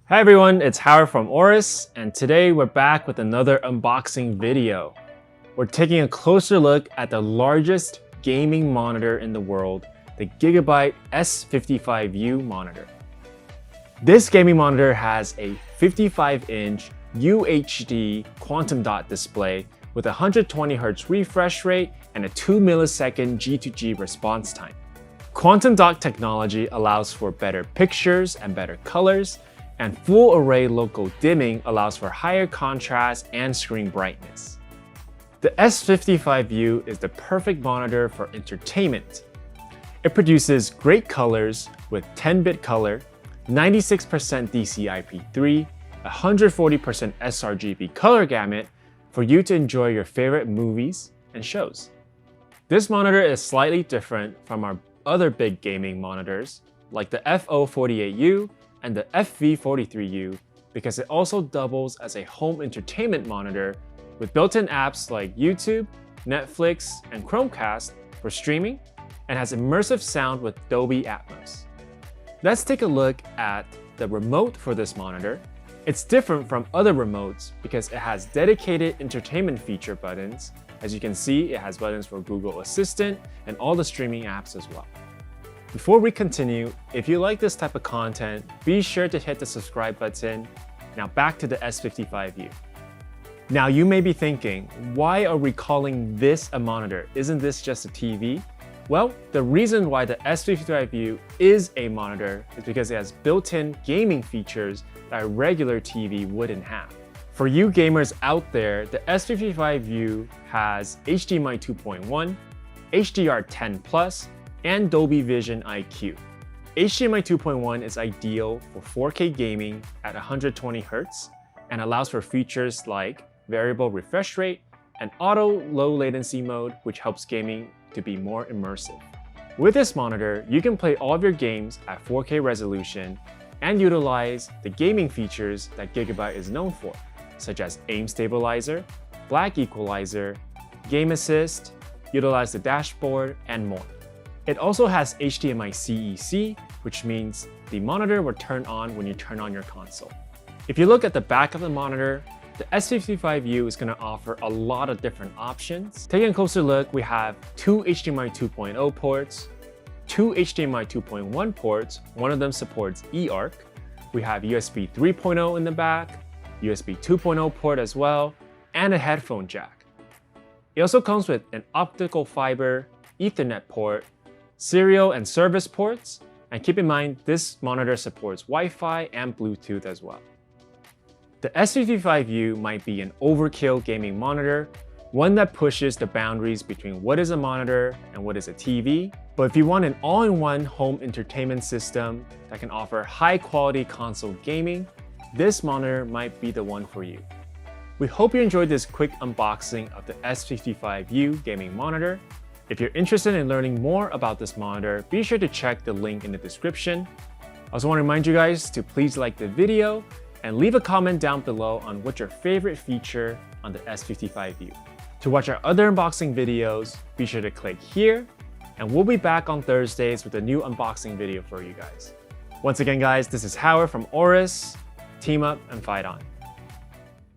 Hi everyone, it's Howard from Oris, and today we're back with another unboxing video. We're taking a closer look at the largest gaming monitor in the world, the GIGABYTE S55U monitor. This gaming monitor has a 55-inch UHD quantum dot display with a 120Hz refresh rate and a 2 millisecond G2G response time. Quantum dot technology allows for better pictures and better colors, and full array local dimming allows for higher contrast and screen brightness. The S55U is the perfect monitor for entertainment. It produces great colors with 10-bit color, 96% DCI-P3, 140% sRGB color gamut for you to enjoy your favorite movies and shows. This monitor is slightly different from our other big gaming monitors like the FO48U and the FV43U because it also doubles as a home entertainment monitor with built-in apps like YouTube, Netflix, and Chromecast for streaming, and has immersive sound with Dolby Atmos. Let's take a look at the remote for this monitor. It's different from other remotes because it has dedicated entertainment feature buttons. As you can see, it has buttons for Google Assistant and all the streaming apps as well. Before we continue, if you like this type of content, be sure to hit the subscribe button. Now back to the S55U. Now you may be thinking, why are we calling this a monitor? Isn't this just a TV? Well, the reason why the S55U is a monitor is because it has built-in gaming features that a regular TV wouldn't have. For you gamers out there, the S55U has HDMI 2.1, HDR10+, and Dolby Vision IQ. HDMI 2.1 is ideal for 4K gaming at 120Hz and allows for features like variable refresh rate and auto low latency mode, which helps gaming to be more immersive. With this monitor, you can play all of your games at 4K resolution and utilize the gaming features that GIGABYTE is known for, such as aim stabilizer, black equalizer, game assist, utilize the dashboard, and more. It also has HDMI CEC, which means the monitor will turn on when you turn on your console. If you look at the back of the monitor, the S55U is going to offer a lot of different options. Taking a closer look, we have two HDMI 2.0 ports, two HDMI 2.1 ports, one of them supports eARC. We have USB 3.0 in the back, USB 2.0 port as well, and a headphone jack. It also comes with an optical fiber Ethernet port, serial and service ports, and keep in mind this monitor supports Wi-Fi and Bluetooth as well. The S55U might be an overkill gaming monitor, one that pushes the boundaries between what is a monitor and what is a TV. But if you want an all-in-one home entertainment system that can offer high-quality console gaming, this monitor might be the one for you. We hope you enjoyed this quick unboxing of the S55U gaming monitor. If you're interested in learning more about this monitor, be sure to check the link in the description. I also want to remind you guys to please like the video and leave a comment down below on what's your favorite feature on the S55U. To watch our other unboxing videos, be sure to click here, and we'll be back on Thursdays with a new unboxing video for you guys. Once again guys, this is Howard from Oris. Team up and fight on.